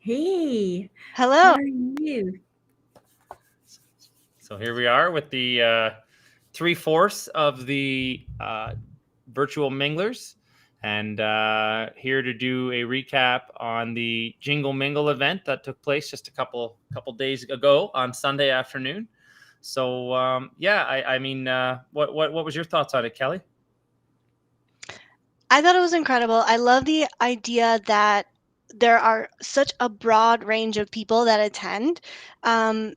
Hey, how Hello. are you? So here we are with the three-fourths of the virtual minglers, and here to do a recap on the Jingle Mingle event that took place just a couple days ago on Sunday afternoon. So I mean, what was your thoughts on it, Kelly? I thought it was incredible. I love the idea that there are such a broad range of people that attend. And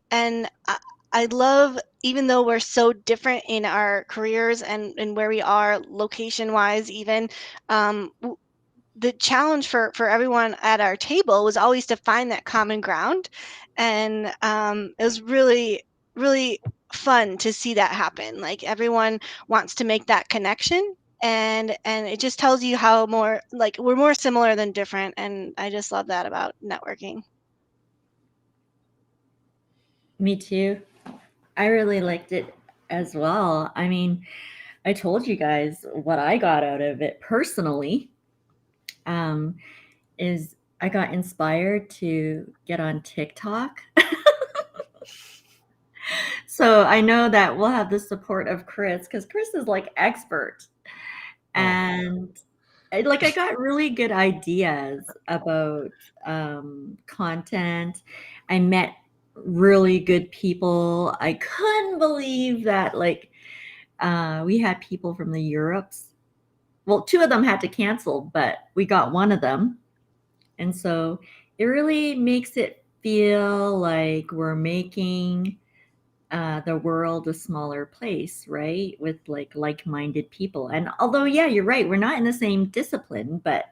I love, even though we're so different in our careers and where we are location wise, even, the challenge for everyone at our table was always to find that common ground. And it was really, really fun to see that happen. Like everyone wants to make that connection. And it just tells you how more like we're more similar than different. And I just love that about networking. Me too. I really liked it as well. I mean, I told you guys what I got out of it personally. Um, is I got inspired to get on TikTok. So I know that we'll have the support of Chris because Chris is like expert. Oh, And I got really good ideas about content. I met really good people. I couldn't believe that we had people from the Europes. Well, two of them had to cancel, but we got one of them. And so it really makes it feel like we're making the world a smaller place, right? With like-minded people. And although, yeah, you're right, we're not in the same discipline, but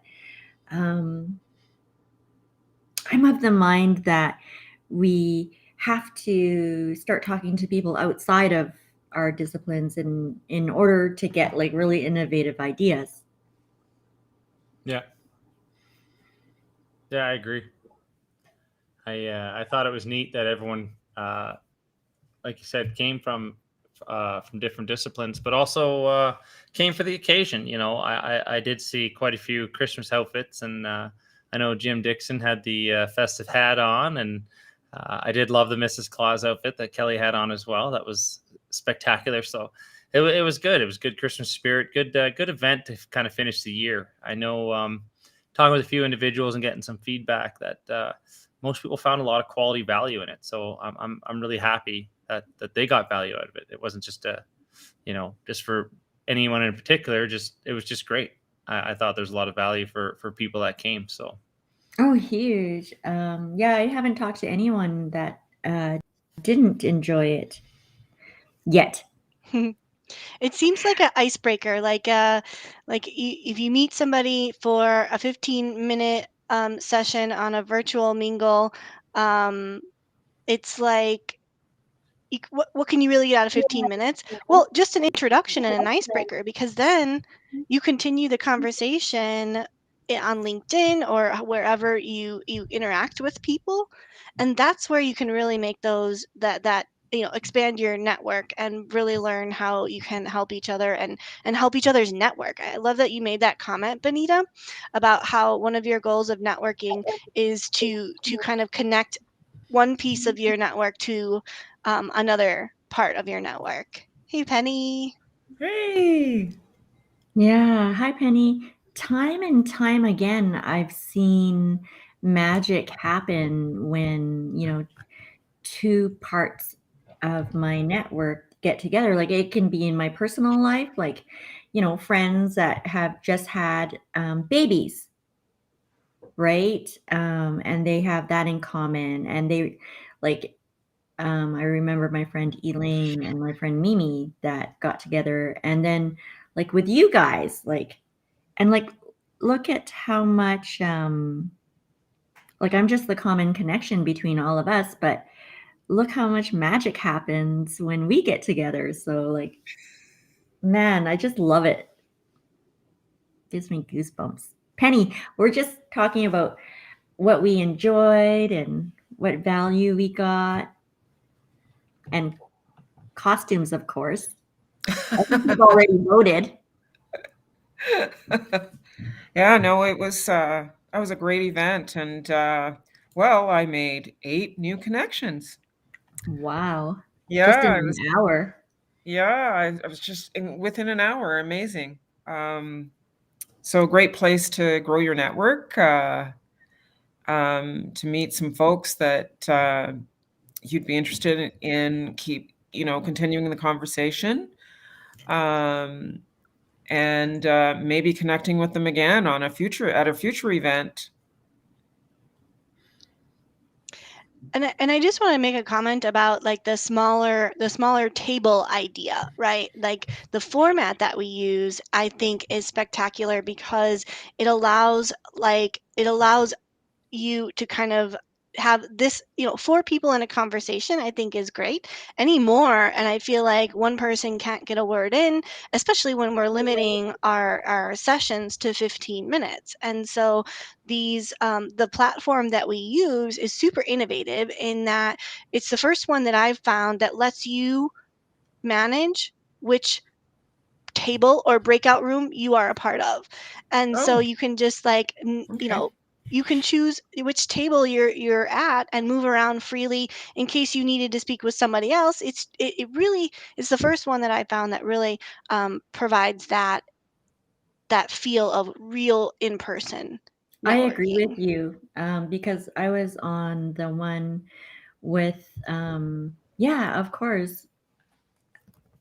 um, I'm of the mind that we have to start talking to people outside of our disciplines in order to get like really innovative ideas. yeah, yeah, I agree. I thought it was neat that everyone, like you said, came from different disciplines, but also came for the occasion. You know, I did see quite a few Christmas outfits, and I know Jim Dixon had the festive hat on, and I did love the Mrs. Claus outfit that Kelly had on as well. That was spectacular. So it was good. It was good Christmas spirit. Good event to kind of finish the year. I know talking with a few individuals and getting some feedback that most people found a lot of quality value in it. So I'm really happy that they got value out of it. It wasn't just just for anyone in particular. Just it was just great. I thought there's a lot of value for people that came. So Oh, huge. Yeah, I haven't talked to anyone that didn't enjoy it yet. It seems like an icebreaker, if you meet somebody for a 15-minute session on a virtual mingle, um, it's like, what can you really get out of 15 minutes? Well, just an introduction and an icebreaker, because then you continue the conversation on LinkedIn or wherever you interact with people, and that's where you can really make those that expand your network and really learn how you can help each other and help each other's network. I love that you made that comment, Benita, about how one of your goals of networking is to kind of connect one piece of your network to another part of your network. Hey, Penny. hey, Yeah. Hi, Penny. Time and time again, I've seen magic happen when, two parts of my network get together. Like it can be in my personal life, like, friends that have just had babies, right? And they have that in common. And like, I remember my friend Elaine and my friend Mimi that got together. And then, like, with you guys, and like, look at how much, like, I'm just the common connection between all of us, but look how much magic happens when we get together. So, like, man, I just love it. Gives me goosebumps. Penny, we're just talking about what we enjoyed and what value we got, and costumes, of course. I think you've already voted. Yeah, no, it was that was a great event, and Well, I made 8 new connections. Wow. Just in Yeah, I an was hour. I was just within an hour. Amazing. So a great place to grow your network, to meet some folks that you'd be interested in keep continuing the conversation, um, and maybe connecting with them again on a future event. And I just want to make a comment about like the smaller table idea, right? Like the format that we use, I think is spectacular because it allows you to kind of have this, 4 people in a conversation, I think is great. Any more, and I feel like one person can't get a word in, especially when we're limiting our sessions to 15 minutes. And so the platform that we use is super innovative in that it's the first one that I've found that lets you manage which table or breakout room you are a part of. And so Oh, you can just like okay. you can choose which table you're at and move around freely in case you needed to speak with somebody else. It really is the first one that I found that really provides that feel of real in-person I agree with networking. you, because I was on the one with, yeah, of course.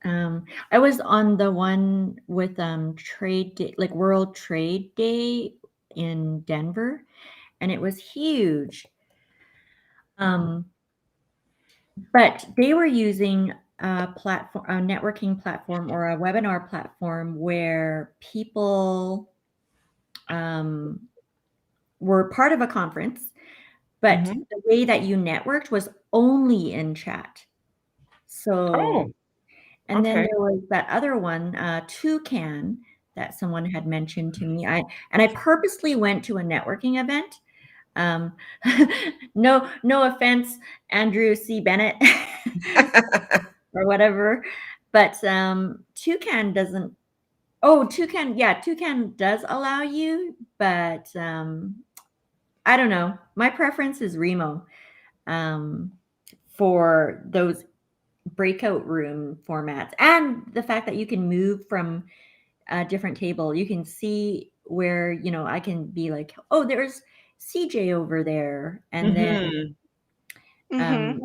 I was on the one with Trade Day, like World Trade Day in Denver, and it was huge. Um, but they were using a networking platform or a webinar platform where people um, were part of a conference, but Hmm. the way that you networked was only in chat. So, Oh, and then okay. there was that other one, Toucan, that someone had mentioned to me. I purposely went to a networking event. Um, no offense, Andrew C. Bennett or whatever, but Toucan doesn't. Oh, Toucan, yeah, Toucan does allow you, but I don't know. My preference is Remo, um, for those breakout room formats, and the fact that you can move from a different table. You can see where, I can be like, oh, there's CJ over there, and then Hmm. Hmm.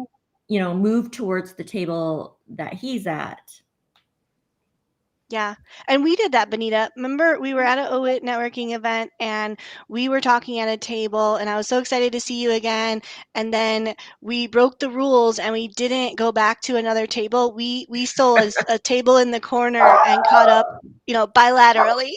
um, move towards the table that he's at. Yeah. And we did that, Benita. Remember, we were at a OIT networking event and we were talking at a table, and I was so excited to see you again. And then we broke the rules and we didn't go back to another table. We stole a table in the corner and caught up, bilaterally.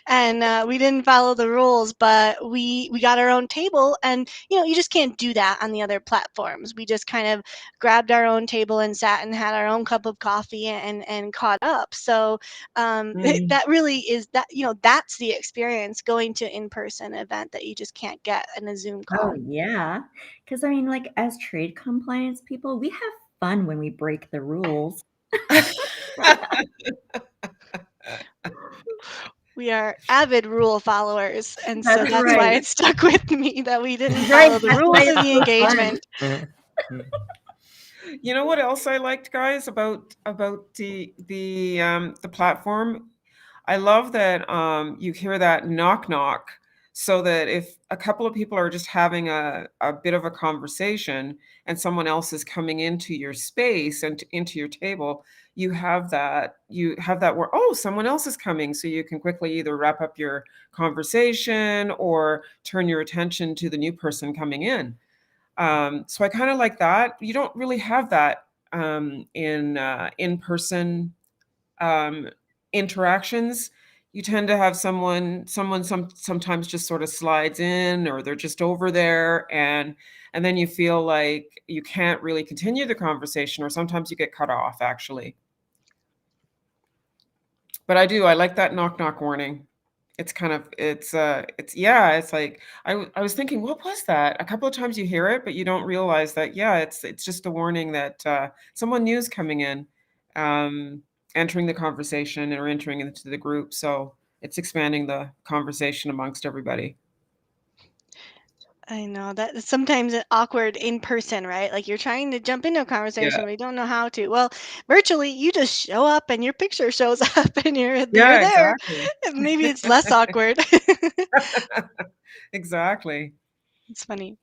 And we didn't follow the rules, but we got our own table. And, you just can't do that on the other platforms. We just kind of grabbed our own table and sat and had our own cup of coffee and caught up. So Mm. that really is that that's the experience, going to in-person event that you just can't get in a Zoom Oh, call. yeah. Because I mean, like, as trade compliance people, we have fun when we break the rules. We are avid rule followers, and so That's that's why right. it stuck with me that we didn't Right. follow the That's why rules of it's the so fun. engagement. You know what else I liked, guys, about the platform? I love that you hear that knock knock, so that if a couple of people are just having a bit of a conversation and someone else is coming into your space and into your table, you have that where, oh, someone else is coming, so you can quickly either wrap up your conversation or turn your attention to the new person coming in. So I kind of like that. You don't really have that in person um, interactions. You tend to have sometimes just sort of slides in, or they're just over there, and then you feel like you can't really continue the conversation, or sometimes you get cut off actually. But I like that knock knock warning. It's yeah, it's like I was thinking, what was that? A couple of times you hear it, but you don't realize that, yeah, it's just a warning that someone new is coming in, um, entering the conversation or entering into the group. So it's expanding the conversation amongst everybody. I know that sometimes it's awkward in person, right? Like you're trying to jump into a conversation, Yeah. but you don't know how to. Well, virtually, you just show up and your picture shows up and you're Yeah, there. exactly. Maybe it's less awkward. Exactly. It's funny.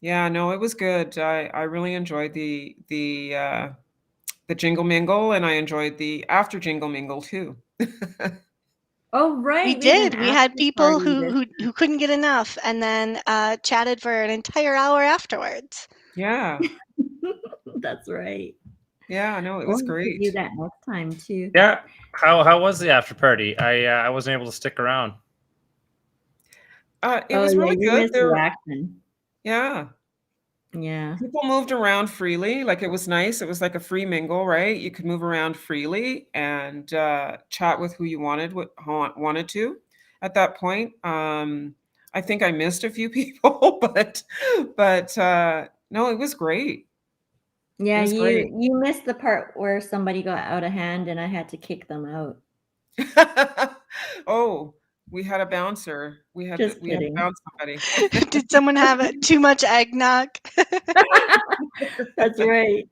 Yeah, no, it was good. I really enjoyed the Jingle Mingle, and I enjoyed the after Jingle Mingle too. Oh, We right. We had an did. We had after people party this who couldn't get enough and then chatted for an entire hour afterwards. Yeah. That's right. Yeah, no, it We'll was have to great. do that next time too. Yeah. How was the after party? I wasn't able to stick around. It Oh was yeah, really you good. missed the action. Yeah, Yeah. people moved around freely. Like it was nice. It was like a free mingle, right? You could move around freely and chat with who you wanted to. At that point, I think I missed a few people, but no, it was great. It Yeah, was great. you missed the part where somebody got out of hand and I had to kick them out. Oh, we had a bouncer. Just We had to kidding. bounce somebody. Did someone have too much eggnog? That's right.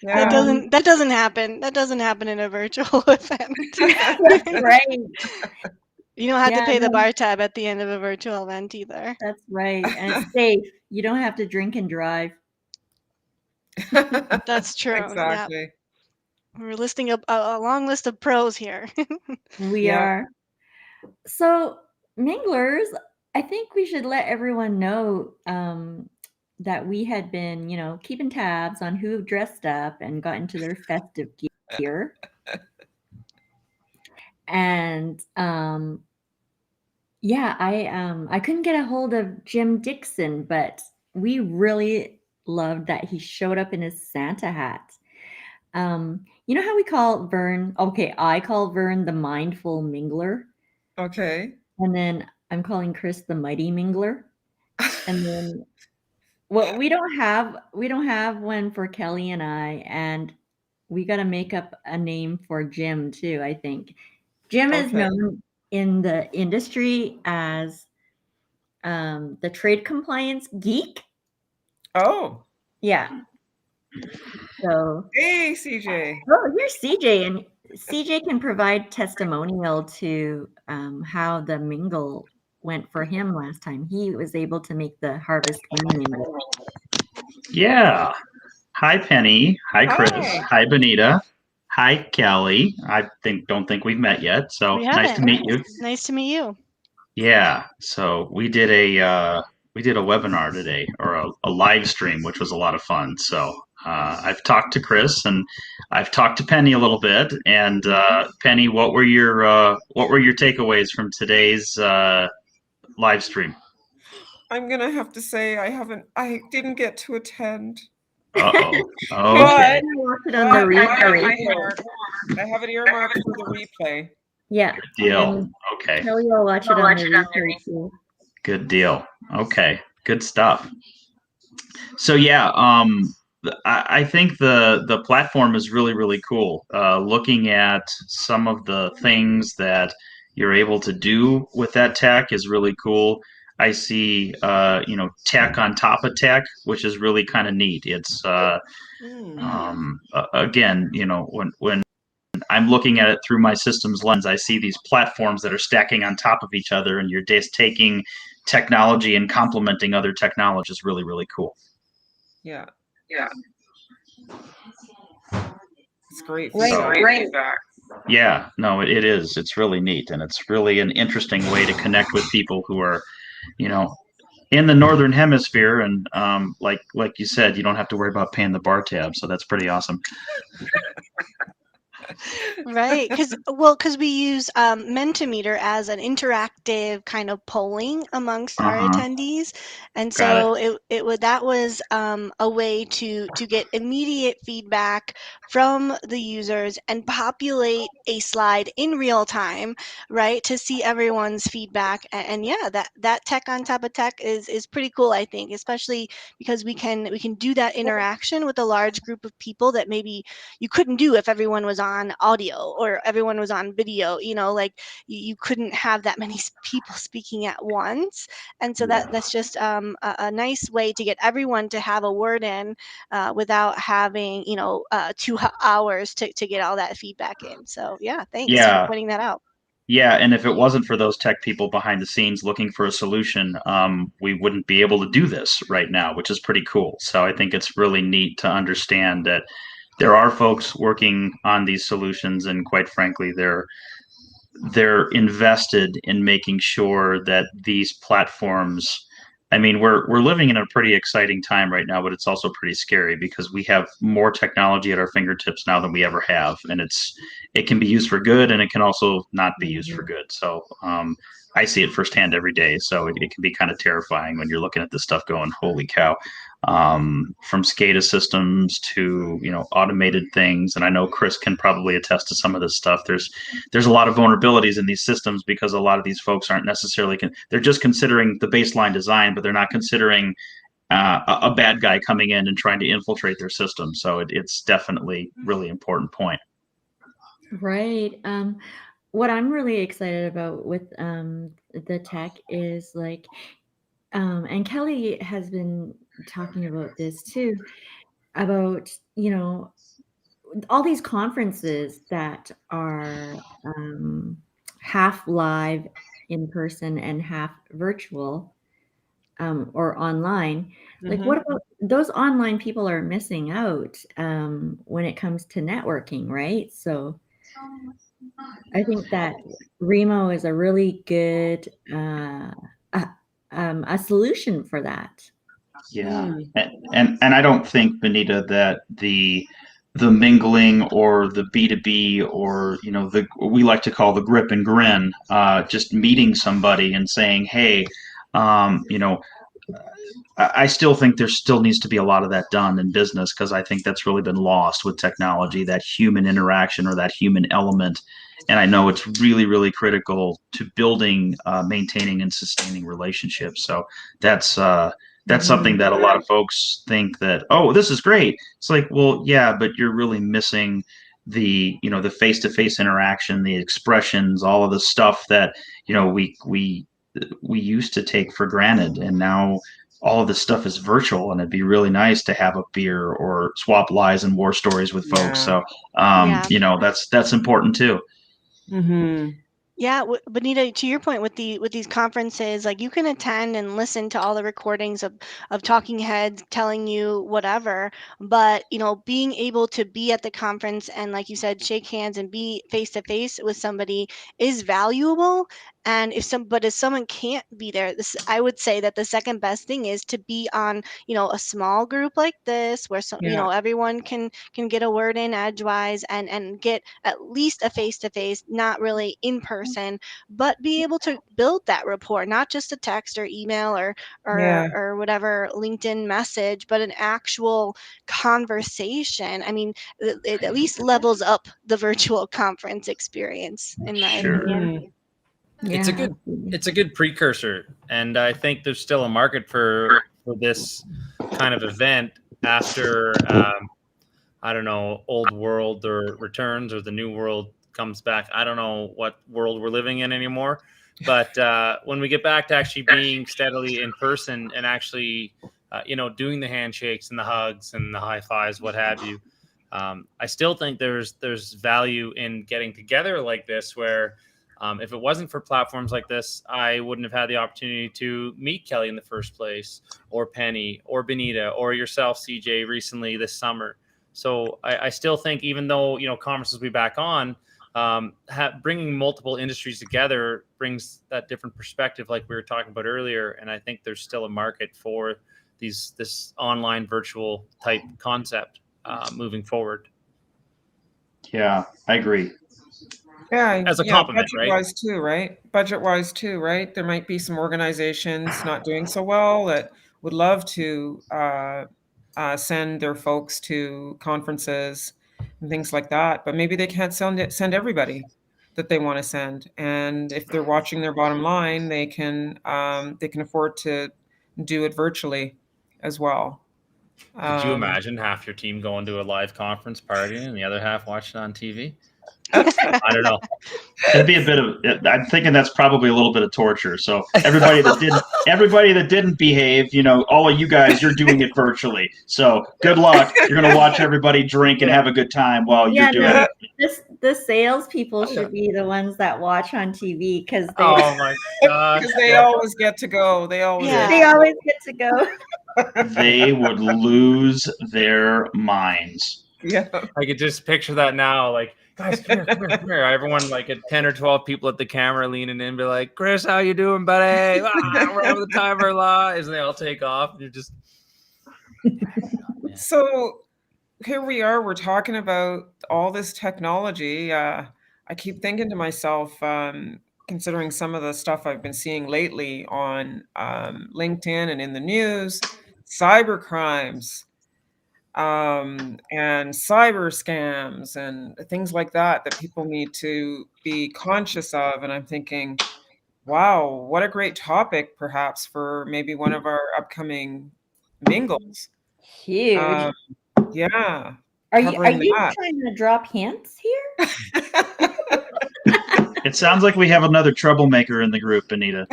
Yeah. That doesn't happen. That doesn't happen in a virtual event. That's right. You don't have to Yeah, pay the no, bar tab at the end of a virtual event either. that's right. And it's safe. You don't have to drink and drive. That's true. Yeah. Exactly. We're listing a long list of pros here. We Yeah. are. So, minglers, I think we should let everyone know that we had been, keeping tabs on who dressed up and got into their festive gear. And yeah, I couldn't get a hold of Jim Dixon, but we really loved that he showed up in his Santa hat. You know how we call Vern? Okay, I call Vern the mindful mingler. Okay. And then I'm calling Chris the mighty mingler. And then we don't have one for Kelly and I, and we got to make up a name for Jim too, I think. Jim is Okay. known in the industry as the trade compliance geek. Oh. Yeah. So, Hey, CJ. oh, here's CJ, and CJ can provide testimonial to how the mingle went for him last time. He was able to make the harvest mingle. Yeah. Hi, Penny. Hi, Chris. Hi. Hi, Benita. Hi, Kelly. Don't think we've met yet, so We nice to haven't. meet you. Nice to meet you. Yeah. So we did a webinar today, or a live stream, which was a lot of fun. So I've talked to Chris and I've talked to Penny a little bit. And Penny, what were your takeaways from today's live stream? I'm gonna have to say I didn't get to attend. Uh-oh. Okay. Okay. Watch it on the replay. I have it earmarked for the replay. Yeah. Good deal. And Okay. Kelly will watch it on the replay too. Good deal. Okay. Good stuff. So yeah, I think the platform is really, really cool. Looking at some of the things that you're able to do with that tech is really cool. I see, tech on top of tech, which is really kind of neat. It's again, when I'm looking at it through my systems lens, I see these platforms that are stacking on top of each other, and you're just taking technology and complementing other technology is really, really cool. Yeah. It's great Right. feedback. Yeah, no, it is. It's really neat, and it's really an interesting way to connect with people who are, in the northern hemisphere, and like you said, you don't have to worry about paying the bar tab, so that's pretty awesome. Right, because we use Mentimeter as an interactive kind of polling amongst our attendees, And Got it. so that was a way to get immediate feedback from the users and populate a slide in real time, right, to see everyone's feedback. And yeah, that tech on top of tech is pretty cool, I think, especially because we can do that interaction with a large group of people that maybe you couldn't do if everyone was on audio or everyone was on video. Like you couldn't have that many people speaking at once. And so that's just a nice way to get everyone to have a word in without having 2 hours to get all that feedback in. So yeah, thanks for Yeah. pointing that out. Yeah, and if it wasn't for those tech people behind the scenes looking for a solution, we wouldn't be able to do this right now, which is pretty cool. So I think it's really neat to understand that there are folks working on these solutions, and quite frankly, they're invested in making sure that these platforms. I mean, we're living in a pretty exciting time right now, but it's also pretty scary because we have more technology at our fingertips now than we ever have, and it can be used for good, and it can also not be used for good. So I see it firsthand every day. So it can be kind of terrifying when you're looking at this stuff, going, "Holy cow!" From SCADA systems to automated things, and I know Chris can probably attest to some of this stuff. There's a lot of vulnerabilities in these systems because a lot of these folks aren't necessarily they're just considering the baseline design, but they're not considering a bad guy coming in and trying to infiltrate their system. So it's definitely really important point. Right. What I'm really excited about with the tech is like, and Kelly has been talking about this too, about, all these conferences that are half live in person and half virtual, or online. Like, what about those online people are missing out when it comes to networking, right? So I think that Remo is a really good a solution for that. Yeah, and I don't think, Benita, that the mingling or the B2B or the we like to call the grip and grin, just meeting somebody and saying, hey, you know, I still think there still needs to be a lot of that done in business because I think that's really been lost with technology, that human interaction or that human element. And I know it's really, really critical to building, maintaining, and sustaining relationships. So that's something that a lot of folks think that, oh, this is great. It's like, well, yeah, but you're really missing the face-to-face interaction, the expressions, all of the stuff that we used to take for granted, and now all of this stuff is virtual, and it'd be really nice to have a beer or swap lies and war stories with folks. So Yeah. that's important too. Yeah, Benita, to your point with these conferences, like you can attend and listen to all the recordings of talking heads telling you whatever, but being able to be at the conference and, like you said, shake hands and be face to face with somebody is valuable. And if someone can't be there, I would say that the second best thing is to be on, a small group like this where everyone can get a word in edgewise and get at least a face to face, not really in person, but be able to build that rapport, not just a text or email or whatever LinkedIn message, but an actual conversation. I mean, it at least levels up the virtual conference experience, in my opinion. It's a good precursor, and I think there's still a market for this kind of event after I don't know, old world or returns or the new world comes back. I don't know what world we're living in anymore, but when we get back to actually being steadily in person and actually doing the handshakes and the hugs and the high fives, what have you, I still think there's value in getting together like this, where if it wasn't for platforms like this, I wouldn't have had the opportunity to meet Kelly in the first place, or Penny, or Benita, or yourself, CJ, recently this summer. So I still think, even though conferences will be back on, bringing multiple industries together brings that different perspective, like we were talking about earlier. And I think there's still a market for this online virtual type concept moving forward. Yeah, I agree. Yeah, as a compliment, right? Budget-wise too, right? There might be some organizations not doing so well that would love to send their folks to conferences and things like that, but maybe they can't send everybody that they want to send. And if they're watching their bottom line, they can afford to do it virtually as well. Could you Um, imagine half your team going to a live conference party and the other half watching on TV? I don't know. It'd be a bit of. I'm thinking that's probably a little bit of torture. So everybody that didn't behave, all of you guys, you're doing it virtually. So good luck. You're gonna watch everybody drink and have a good time while you're doing no, it. the salespeople should be the ones that watch on TV because Oh my gosh. because they always get to go. They always Yeah. they always get to go. They would lose their minds. Yeah. I could just picture that now. Like, guys, come here, come here, come here. Everyone, like, at 10 or 12 people at the camera leaning in, be like, Chris, how you doing, buddy? We're having the time of our lives. And they all take off. And you're just. So here we are. We're talking about all this technology. I keep thinking to myself, considering some of the stuff I've been seeing lately on LinkedIn and in the news, cyber crimes and cyber scams and things like that people need to be conscious of. And I'm thinking, wow, what a great topic, perhaps for maybe one of our upcoming mingles. Huge. Yeah. Are you covering that. trying to drop hints here? It sounds like we have another troublemaker in the group, Anita.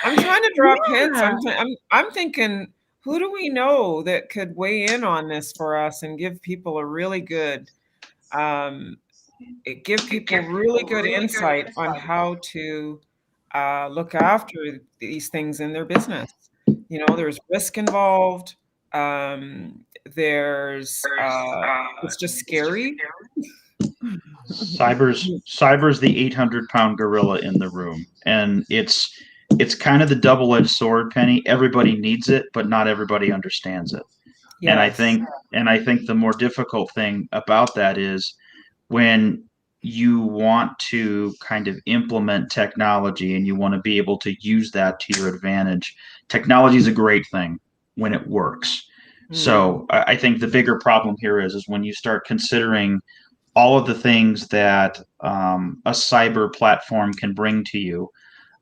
I'm trying to drop hints. Yeah. I'm thinking, who do we know that could weigh in on this for us and give people a really good, really good insight on how to look after these things in their business. There's risk involved. There's it's just scary. Cyber's the 800-pound gorilla in the room, and it's kind of the double-edged sword, Penny. Everybody needs it, but not everybody understands it. And I Yes. think the more difficult thing about that is when you want to kind of implement technology and you want to be able to use that to your advantage. Technology is a great thing when it works. So I think the bigger problem here is when you start considering all of the things that a cyber platform can bring to you,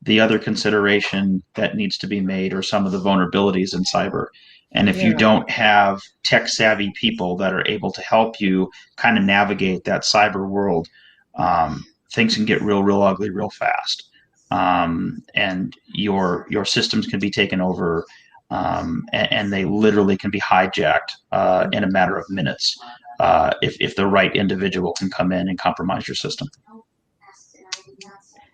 the other consideration that needs to be made are some of the vulnerabilities in cyber. And if you don't have tech savvy people that are able to help you kind of navigate that cyber world, things can get real ugly real fast. And your systems can be taken over, and they literally can be hijacked in a matter of minutes if the right individual can come in and compromise your system.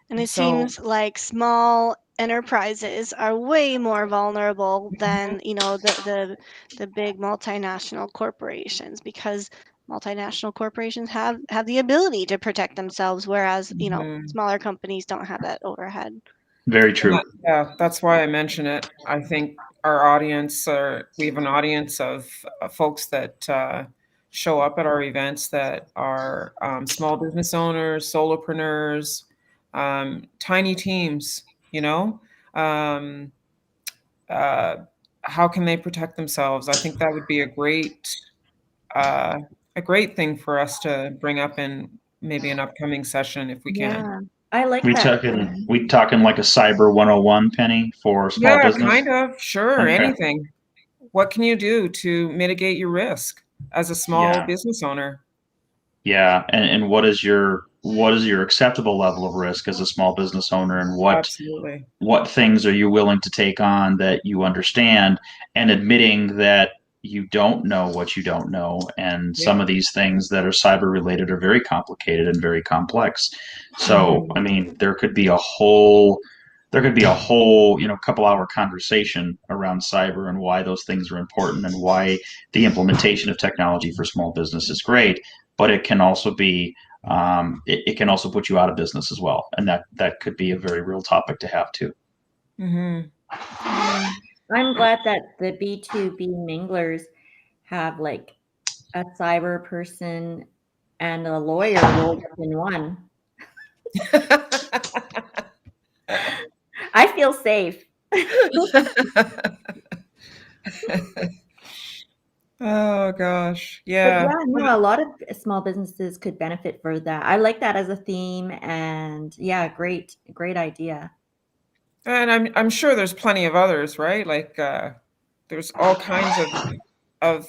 And it So- seems like small enterprises are way more vulnerable than the big multinational corporations, because multinational corporations have the ability to protect themselves, whereas smaller companies don't have that overhead. Very true. That's why I mention it. I think our audience, we have an audience of folks that show up at our events that are small business owners, solopreneurs, tiny teams. How can they protect themselves? I think that would be a great thing for us to bring up in maybe an upcoming session if we can. Yeah, I like We that. talking like a cyber 101, Penny, for small business? Kind of. Sure. Okay. Anything. What can you do to mitigate your risk as a small business owner? Yeah, and what is your acceptable level of risk as a small business owner, and Absolutely. what things are you willing to take on that you understand, and admitting that you don't know what you don't know, and some of these things that are cyber related are very complicated and very complex. So I mean, there could be a whole couple hour conversation around cyber and why those things are important and why the implementation of technology for small business is great, but it can also be it can also put you out of business as well, and that could be a very real topic to have too. I'm glad that the B2B minglers have like a cyber person and a lawyer rolled up in one. I feel safe. Oh gosh, But yeah. yeah, no, a lot of small businesses could benefit for that. I like that as a theme, and yeah, great idea. And I'm sure there's plenty of others, right? Like there's all kinds of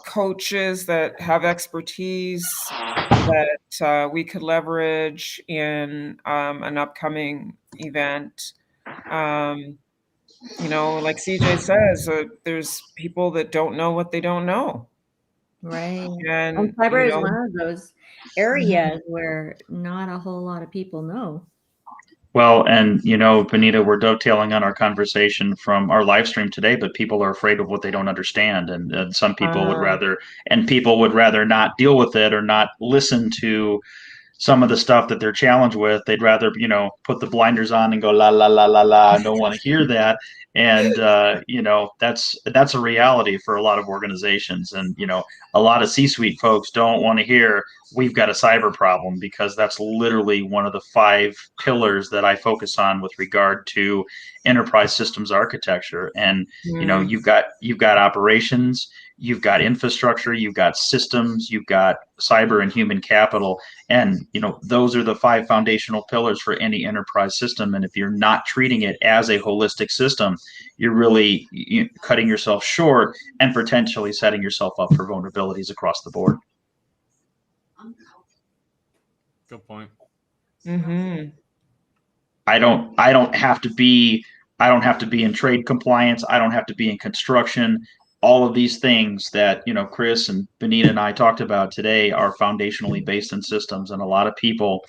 coaches that have expertise that we could leverage in an upcoming event. Um, like CJ says, there's people that don't know what they don't know, Right. And and cyber is one of those areas where not a whole lot of people know. Well, and Benita, we're dovetailing on our conversation from our live stream today, but people are afraid of what they don't understand, and some people would rather not deal with it or not listen to some of the stuff that they're challenged with. They'd rather, put the blinders on and go la la la la la. I don't want to hear that. And that's a reality for a lot of organizations. And a lot of C-suite folks don't want to hear we've got a cyber problem, because that's literally one of the 5 pillars that I focus on with regard to enterprise systems architecture. And you've got operations, you've got infrastructure, you've got systems, you've got cyber and human capital. And those are the 5 foundational pillars for any enterprise system. And if you're not treating it as a holistic system, you're really cutting yourself short and potentially setting yourself up for vulnerabilities across the board. Good point. Mm-hmm. I don't have to be in trade compliance. I don't have to be in construction. All of these things that Chris and Benita and I talked about today are foundationally based in systems, and a lot of people,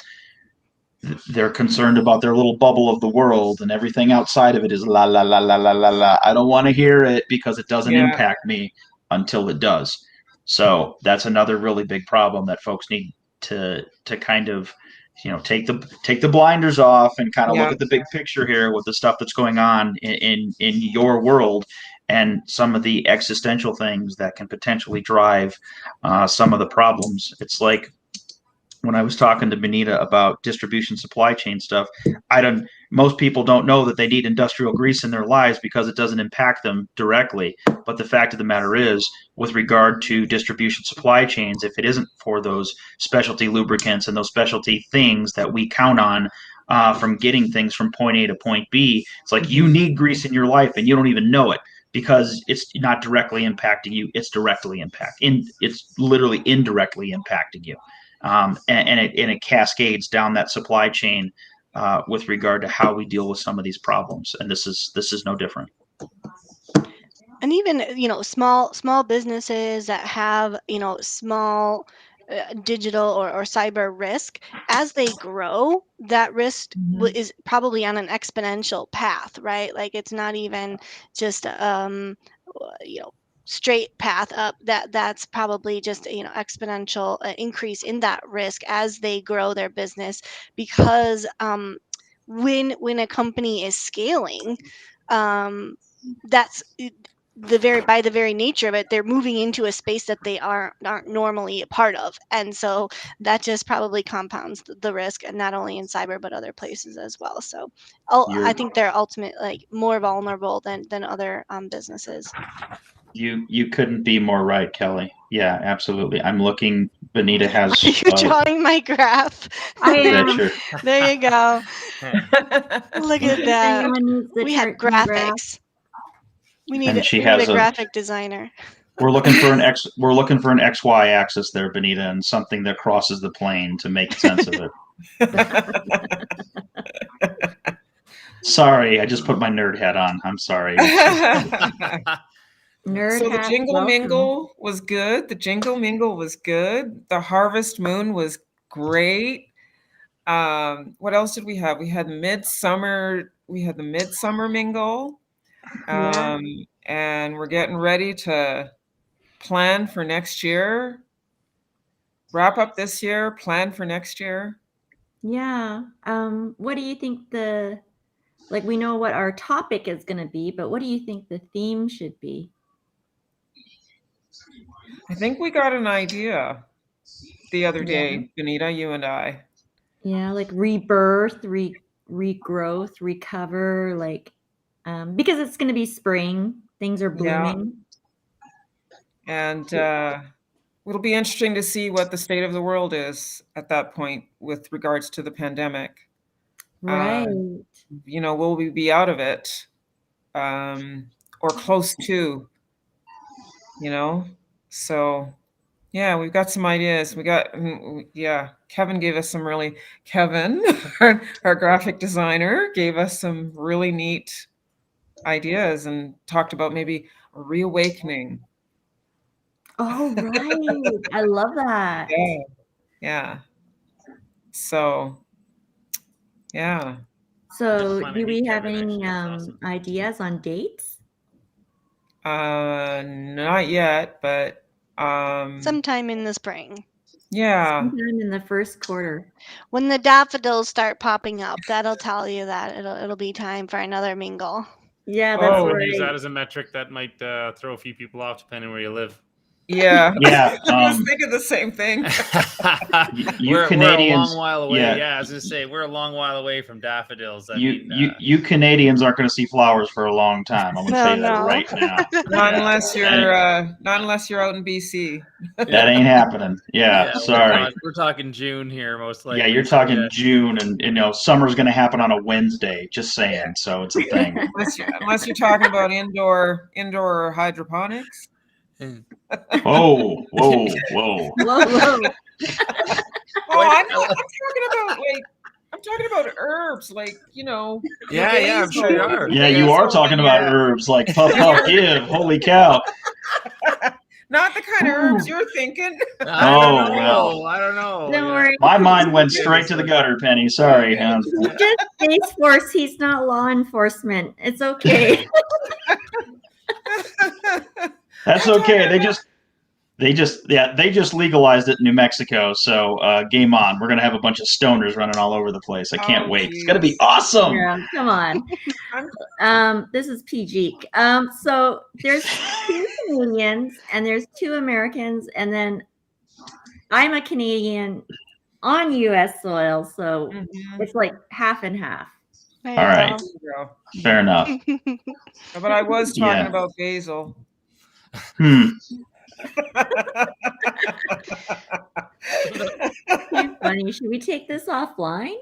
they're concerned about their little bubble of the world, and everything outside of it is la la la la la la la. I don't want to hear it because it doesn't impact me until it does. So that's another really big problem that folks need to kind of take the blinders off and kind of look at the big picture here with the stuff that's going on in your world, and some of the existential things that can potentially drive some of the problems. It's like when I was talking to Benita about distribution supply chain stuff, most people don't know that they need industrial grease in their lives because it doesn't impact them directly. But the fact of the matter is, with regard to distribution supply chains, if it isn't for those specialty lubricants and those specialty things that we count on from getting things from point A to point B, it's like you need grease in your life and you don't even know it, because it's not directly impacting you. It's literally indirectly impacting you. And it cascades down that supply chain with regard to how we deal with some of these problems. And this is no different. And even small businesses that have small digital or cyber risk, as they grow, that risk is probably on an exponential path, right? Like it's not even just straight path up. That's probably just exponential increase in that risk as they grow their business, because when a company is scaling, that's by the very nature of it, they're moving into a space that they aren't normally a part of, and so that just probably compounds the risk, and not only in cyber but other places as well. So I think they're ultimately more vulnerable than other businesses. You couldn't be more right, Kelly. Yeah, absolutely. I'm looking. Benita has. Are you drawing my graph? I am. There you go. Look at that. We have graphics. We need a graphic designer. We're looking for an XY axis there, Benita, and something that crosses the plane to make sense of it. Sorry, I just put my nerd hat on. I'm sorry. So the Jingle Mingle was good. The Jingle Mingle was good. The Harvest Moon was great. What else did we have? We had Midsummer. We had the Midsummer Mingle. And we're getting ready to plan for next year. Wrap up this year, plan for next year. Yeah. What do you think we know what our topic is going to be, but what do you think the theme should be? I think we got an idea. the other Yeah. day, Benita, you and I. Yeah, like rebirth, regrowth, recover, like because it's going to be spring, things are Yeah. blooming. And it'll be interesting to see what the state of the world is at that point with regards to the pandemic. Right. Will we be out of it or close to, So, yeah, we've got some ideas. Kevin gave us some really, Kevin, our graphic designer, gave us some really neat ideas and talked about maybe reawakening. Oh, right. I love that. Yeah. So, yeah. So, Just wanna do we meet have Kevin, any actually. That's awesome. ideas on dates? Not yet, but Sometime in the spring. yeah. Sometime in the first quarter. When the daffodils start popping up, that'll tell you that it'll be time for another mingle. Yeah, that's Oh. Use that right. as a metric that might throw a few people off depending where you live. Yeah. Yeah, I was thinking the same thing. you we're a Canadians, long while away. yeah. Yeah, I was gonna say we're a long while away from daffodils. You Canadians aren't going to see flowers for a long time. I'm going to tell you that No. right now. Not Yeah. unless you're out in BC. That ain't happening. Yeah, sorry. We're talking June here, most likely. Yeah, you're so, talking yeah. June, and summer's going to happen on a Wednesday. Just saying, so it's a thing. Unless you're talking about indoor hydroponics. Whoa. Whoa, whoa. I'm talking about herbs, Yeah, I'm sure you are. Yeah, you are talking about herbs like puff give. Holy cow! Not the kind of herbs you're thinking. I don't well. know. I don't know. Don't worry. My mind went straight to the gutter, Penny. Sorry. He's just Space Force. He's not law enforcement. It's okay. That's okay. They just legalized it in New Mexico. So game on. We're gonna have a bunch of stoners running all over the place. I can't wait. It's gonna be awesome. Yeah, come on. This is PG. So there's 2 Canadians and there's 2 Americans, and then I'm a Canadian on U.S. soil, so it's like half and half. There All you right. go. Fair enough. But I was talking Yeah. about basil. Too funny. Should we take this offline?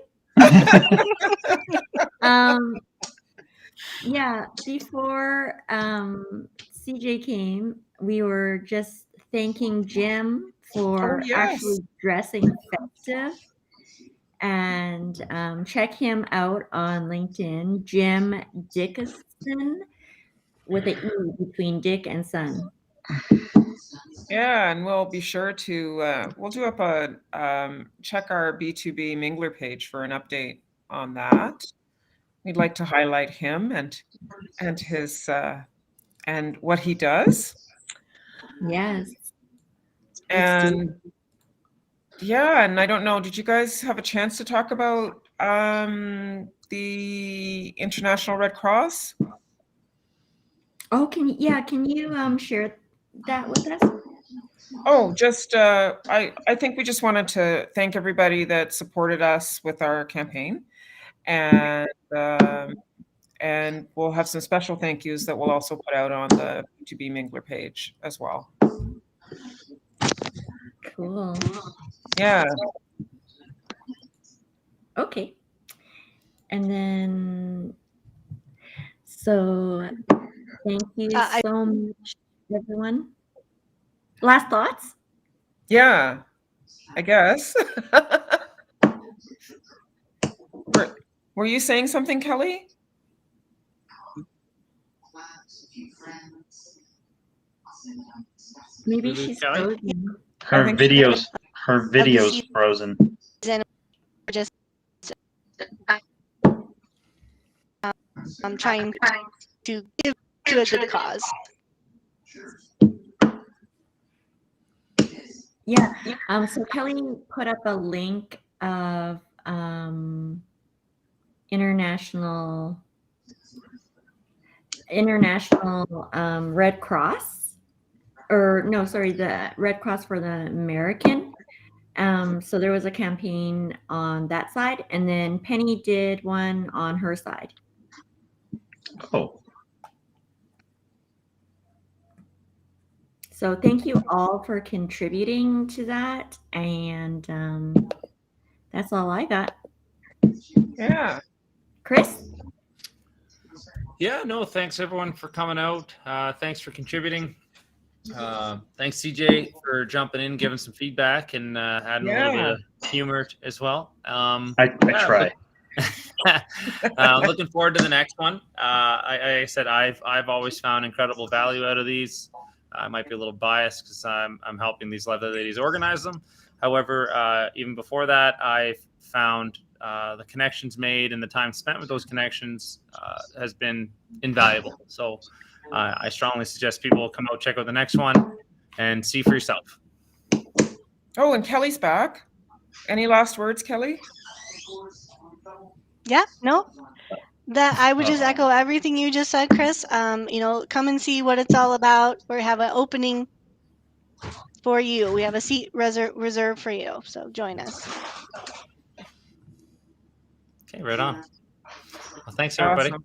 Yeah, before CJ came, we were just thanking Jim for actually dressing festive. And check him out on LinkedIn, Jim Dickinson, with an E between Dick and Son. Yeah, and we'll be sure to we'll do up a check our B2B Mingler page for an update on that. We'd like to highlight him and his and what he does. Yes. And yeah, and I don't know, did you guys have a chance to talk about the International Red Cross? Oh, can you share that with us? Oh, just I think we just wanted to thank everybody that supported us with our campaign, and we'll have some special thank yous that we'll also put out on the B2B Mingler page as well. Cool. Yeah. Okay. And then, so thank you so much, everyone. Last thoughts? Yeah, I guess. Were you saying something, Kelly? Maybe she's frozen. Her video's frozen. Just I'm trying to give to a good cause. Yeah. So Kelly put up a link of international Red Cross, or no, sorry, the Red Cross for the American. So there was a campaign on that side, and then Penny did one on her side. Oh, So thank you all for contributing to that, and that's all I got. Yeah. Chris? Yeah, no, thanks everyone for coming out. Thanks for contributing. Thanks CJ for jumping in, giving some feedback, and adding a little bit Yeah. of humor as well. I Yeah, try. looking forward to the next one. I said I've always found incredible value out of these. I might be a little biased because I'm helping these lovely ladies organize them. However, even before that, I found the connections made and the time spent with those connections has been invaluable. So I strongly suggest people come out, check out the next one, and see for yourself. Oh, and Kelly's back. Any last words, Kelly? Yeah, no, that I would just echo everything you just said, Chris. Come and see what it's all about. We have an opening for you. We have a seat reserved for you. So join us. Okay, right on. Well, thanks everybody. Awesome.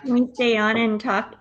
Can we stay on and talk